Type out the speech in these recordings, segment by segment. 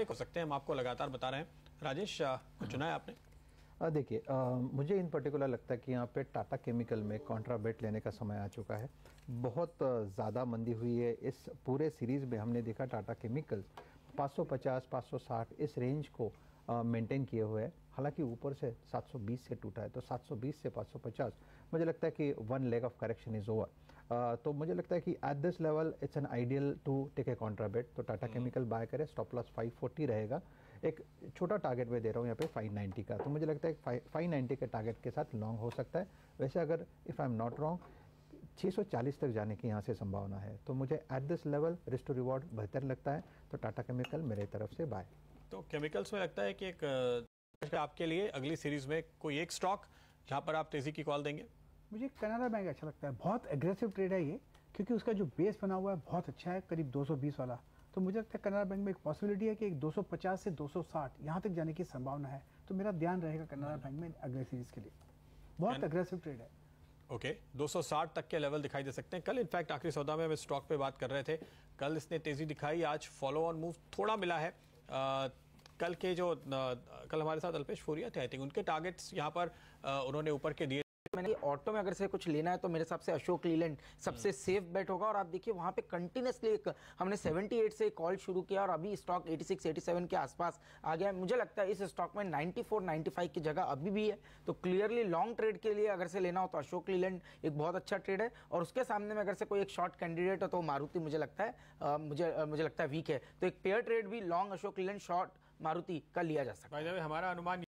हो सकते हैं, हम आपको लगातार बता रहे हैं। राजेश, कुछ चुना है आपने? देखिए, मुझे इन पर्टिकुलर लगता है कि यहाँ पे टाटा केमिकल में कॉन्ट्रा बेट लेने का समय आ चुका है। बहुत ज़्यादा मंदी हुई है इस पूरे सीरीज़ में। हमने देखा टाटा केमिकल 550 560 इस रेंज को मेंटेन किए हुए है। हालांकि ऊपर से 720 से टूटा है, तो 720 से 550 मुझे लगता है कि one leg of correction is over. तो मुझे लगता है कि at this level it's an ideal to take a contra bet. तो टाटा केमिकल बाय करे, स्टॉप लॉस 540 रहेगा। एक छोटा टारगेट मैं दे रहा हूँ यहाँ पे 590 का, तो मुझे लगता है 590 के टारगेट के साथ लॉन्ग हो सकता है। वैसे अगर if I am not wrong 640 तक जाने की यहाँ से संभावना है, तो मुझे at this level risk to reward बेहतर लगता है। तो टाटा केमिकल मेरे तरफ से बाय। तो केमिकल्स में लगता है कि एक आपके लिए अगली सीरीज में कोई एक स्टॉक जहाँ पर आप तेजी की कॉल देंगे? मुझे कनाडा बैंक अच्छा लगता है। बहुत एग्रेसिव ट्रेड है ये, क्योंकि उसका जो बेस बना हुआ है बहुत अच्छा है, करीब 220 वाला। तो मुझे लगता है कनाडा बैंक में एक पॉसिबिलिटी है कि एक 250 से 260 यहाँ तक जाने की संभावना है। तो मेरा ध्यान रहेगा कनाडा बैंक में अगले सीरीज के लिए। बहुत एग्रेसिव ट्रेड है। ओके, 260 तक के लेवल दिखाई दे सकते हैं। कल इनफैक्ट आखिरी सौदा में हम इस स्टॉक पे बात कर रहे थे, कल इसने तेजी दिखाई, आज फॉलो ऑन मूव थोड़ा मिला है। कल के जो कल हमारे साथ अल्पेश फोरिया थे, आई थिंक उनके टारगेट्स यहाँ पर उन्होंने ऊपर के दिए। मैंने ऑटो में अगर से कुछ लेना है तो मेरे हिसाब से अशोक लीलैंड सबसे सेफ बेट होगा। और आप देखिए वहां पे कंटिन्यूसली हमने 78 से कॉल शुरू किया और अभी स्टॉक 86 87 के आसपास आ गया। मुझे लगता है इस स्टॉक में 94 95 की जगह अभी भी है। तो क्लियरली लॉन्ग ट्रेड के लिए अगर से लेना हो तो अशोक लीलैंड एक बहुत अच्छा ट्रेड है। और उसके सामने में अगर से कोई एक शॉर्ट कैंडिडेट हो तो मारुति मुझे लगता है वीक है। तो एक पेयर ट्रेड भी लॉन्ग अशोक लीलैंड शॉर्ट मारुति का लिया जा सकता है। हमारा अनुमान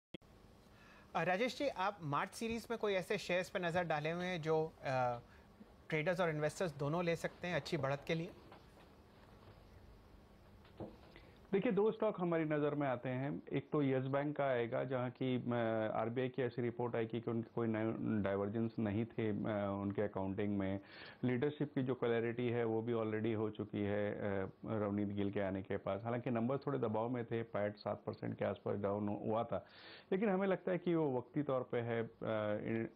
राजेश जी, आप मार्च सीरीज में कोई ऐसे शेयर्स पर नज़र डाले हुए हैं जो ट्रेडर्स और इन्वेस्टर्स दोनों ले सकते हैं अच्छी बढ़त के लिए? देखिए, दो स्टॉक हमारी नज़र में आते हैं। एक तो यस बैंक का आएगा, जहां की आरबीआई की ऐसी रिपोर्ट आएगी कि उनके कोई डाइवर्जेंस नहीं थे उनके अकाउंटिंग में। लीडरशिप की जो क्लैरिटी है वो भी ऑलरेडी हो चुकी है रवनीत गिल के आने के पास। हालांकि नंबर थोड़े दबाव में थे, पैट 7% के आसपास डाउन हुआ था, लेकिन हमें लगता है कि वो वक्ती तौर पर है।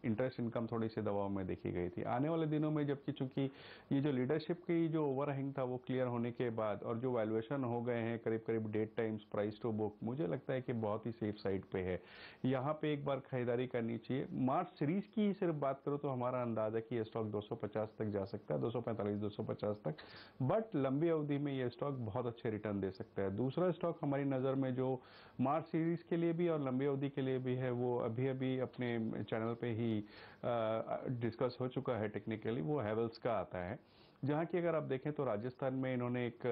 इंटरेस्ट इनकम थोड़ी सी दबाव में देखी गई थी। आने वाले दिनों में जबकि चूंकि ये जो लीडरशिप की जो ओवरहैंग था वो क्लियर होने के बाद और जो वैल्यूएशन हो गए हैं करीब 8 टाइम्स प्राइस टू बुक, मुझे लगता है कि बहुत ही सेफ साइड पे है। यहाँ पे एक बार खरीदारी करनी चाहिए। मार्च सीरीज की सिर्फ बात करो तो हमारा अंदाजा है कि ये स्टॉक 250 तक जा सकता है, 245 250 तक। बट लंबी अवधि में ये स्टॉक बहुत अच्छे रिटर्न दे सकता है। दूसरा स्टॉक हमारी नज़र में जो मार्च सीरीज के लिए भी और लंबी अवधि के लिए भी है, वो अभी अभी अपने चैनल पे ही डिस्कस हो चुका है टेक्निकली, वो हैवेल्स का आता है। जहाँ की अगर आप देखें तो राजस्थान में इन्होंने एक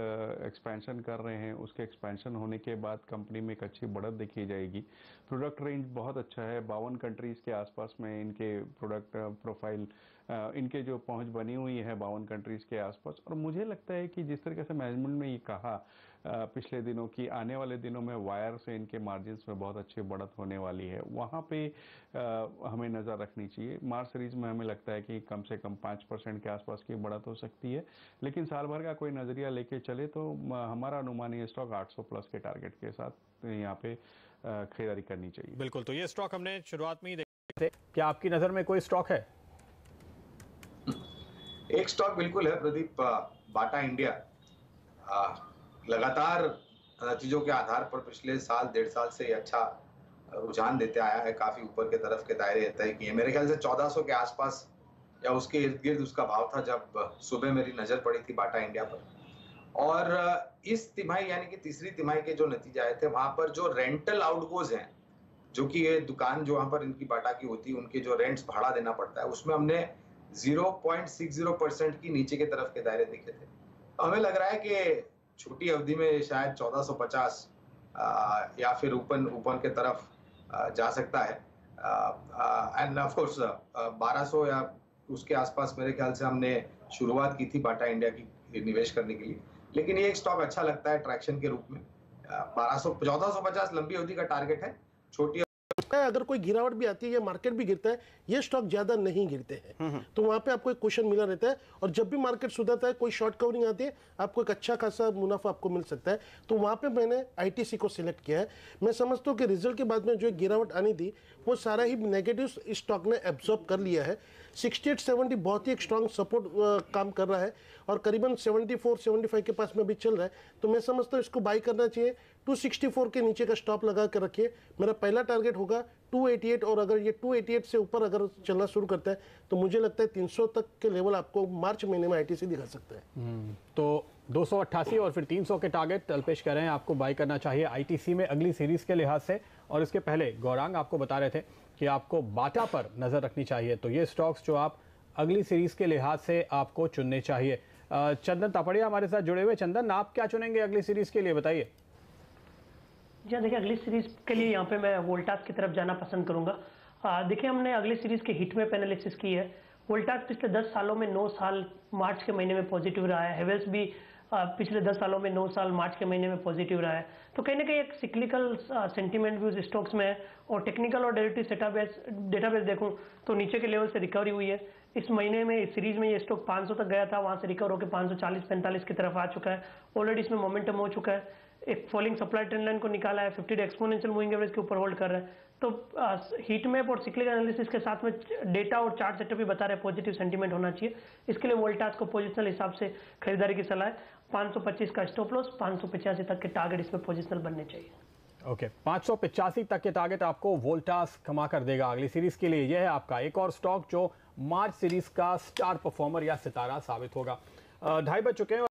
एक्सपेंशन कर रहे हैं। उसके एक्सपेंशन होने के बाद कंपनी में एक अच्छी बढ़त देखी जाएगी। प्रोडक्ट रेंज बहुत अच्छा है, 52 कंट्रीज़ के आसपास में इनके प्रोडक्ट प्रोफाइल, इनके जो पहुंच बनी हुई है 52 कंट्रीज़ के आसपास। और मुझे लगता है कि जिस तरीके से मैनेजमेंट ने ये कहा पिछले दिनों की आने वाले दिनों में वायर से इनके मार्जिन्स में बहुत अच्छी बढ़त होने वाली है, वहाँ पे हमें नज़र रखनी चाहिए। मार्च सीरीज में हमें लगता है कि कम से कम 5% के आसपास की बढ़त हो सकती है, लेकिन साल भर का कोई नज़रिया लेके चले तो हमारा अनुमान ये स्टॉक 800 प्लस के टारगेट के साथ यहाँ पे खरीदारी करनी चाहिए। बिल्कुल, तो ये स्टॉक हमने शुरुआत में ही देखे थे। क्या आपकी नज़र में कोई स्टॉक है? एक स्टॉक बिल्कुल है प्रदीप, बाटा इंडिया। लगातार नतीजों के आधार पर पिछले साल 1.5 साल से अच्छा रुझान देते आया है, काफी ऊपर के तरफ के दायरे तय किए। मेरे ख्याल से 1400 के आसपास या उसके इर्द गिर्द उसका भाव था जब सुबह मेरी नजर पड़ी थी बाटा इंडिया पर। और इस तिमाही यानी कि तीसरी तिमाही के जो नतीजे आए थे, वहां पर जो रेंटल आउटगोज हैं, जो कि ये दुकान जो वहां पर इनकी बाटा की होती है, उनके जो रेंट्स भाड़ा देना पड़ता है, उसमें हमने 0.60% की नीचे के तरफ के दायरे देखे थे। तो हमें लग रहा है कि छोटी अवधि में शायद 1450 या फिर ऊपर के तरफ जा सकता है। एंड ऑफ कोर्स 1200 या उसके आसपास मेरे ख्याल से हमने शुरुआत की थी बाटा इंडिया की निवेश करने के लिए। लेकिन ये एक स्टॉक अच्छा लगता है ट्रैक्शन के रूप में। 1450 लंबी अवधि का टारगेट है। छोटी अगर कोई गिरावट भी आती है या मार्केट भी गिरता है, ये स्टॉक ज्यादा नहीं गिरते हैं, तो वहां पे आपको एक क्वेश्चन मिला रहता है। और जब भी मार्केट सुधरता है, कोई शॉर्ट कवरिंग आती है, आपको एक अच्छा खासा मुनाफा आपको मिल सकता है। तो वहां पे मैंने आईटीसी को सिलेक्ट किया है। मैं समझता हूँ कि रिजल्ट के बाद में जो गिरावट आनी थी वो सारा ही नेगेटिव स्टॉक ने एब्जॉर्ब कर लिया है। 68-70 बहुत ही एक स्ट्रॉन्ग सपोर्ट काम कर रहा है और करीबन 74-75 के पास में भी चल रहा है। तो मैं समझता हूँ इसको बाई करना चाहिए। 264 के नीचे का स्टॉप लगा कर रखिए। मेरा पहला टारगेट होगा 288, और अगर ये 288 से ऊपर अगर चलना शुरू करता है तो मुझे लगता है 300 तक के लेवल आपको मार्च महीने में आईटीसी दिखा सकता है। तो 288 और फिर 300 के टारगेट अल्पेश कह रहे हैं आपको बाय करना चाहिए आईटीसी में अगली सीरीज के लिहाज से। और इसके पहले गौरांग आपको बता रहे थे कि आपको बाटा पर नजर रखनी चाहिए, तो ये स्टॉक्स जो आप अगली सीरीज के लिहाज से आपको चुनने चाहिए। चंदन तापड़िया हमारे साथ जुड़े हुए। चंदन, आप क्या चुनेंगे अगली सीरीज के लिए, बताइए। जी देखिए, अगली सीरीज के लिए यहाँ पे मैं वोल्टास की तरफ जाना पसंद करूंगा। देखिए, हमने अगली सीरीज के हिट मैप एनालिसिस की है। वोल्टास पिछले 10 सालों में 9 साल मार्च के महीने में पॉजिटिव रहा है। हेवेल्स भी पिछले 10 सालों में 9 साल मार्च के महीने में पॉजिटिव रहा है। तो कहीं ना कहीं एक सिक्लिकल सेंटीमेंट व्यूज स्टॉक्स में है, और टेक्निकल और डेरिवेटिव डेटाबेस देखूं तो नीचे के लेवल से रिकवरी हुई है। इस महीने में इस सीरीज में ये स्टॉक 500 तक गया था, वहां से रिकवर होकर 540-45 की तरफ आ चुका है। ऑलरेडी इसमें मोमेंटम हो चुका है। एक फॉलिंग सप्लाई ट्रेंड लाइन को निकाला है, 50 डे एक्सपोनेंशियल मूविंग एवरेज के ऊपर होल्ड कर रहा है। तो हीट मैप और सिक्लिकल एनालिसिस के साथ में डेटा और चार्ट सेटअप भी बता रहे हैं पॉजिटिव सेंटीमेंट होना चाहिए। इसके लिए वोल्टास को पोजिशनल हिसाब से खरीदारी की सलाह है। 525 का स्टॉप लॉस, 585 तक के टारगेट इसमें पोजिशनल बनने चाहिए। ओके, 585 तक के टारगेट आपको वोल्टास कमा कर देगा अगली सीरीज के लिए। यह है आपका एक और स्टॉक जो मार्च सीरीज का स्टार परफॉर्मर या सितारा साबित होगा। 2:30 बज चुके हैं।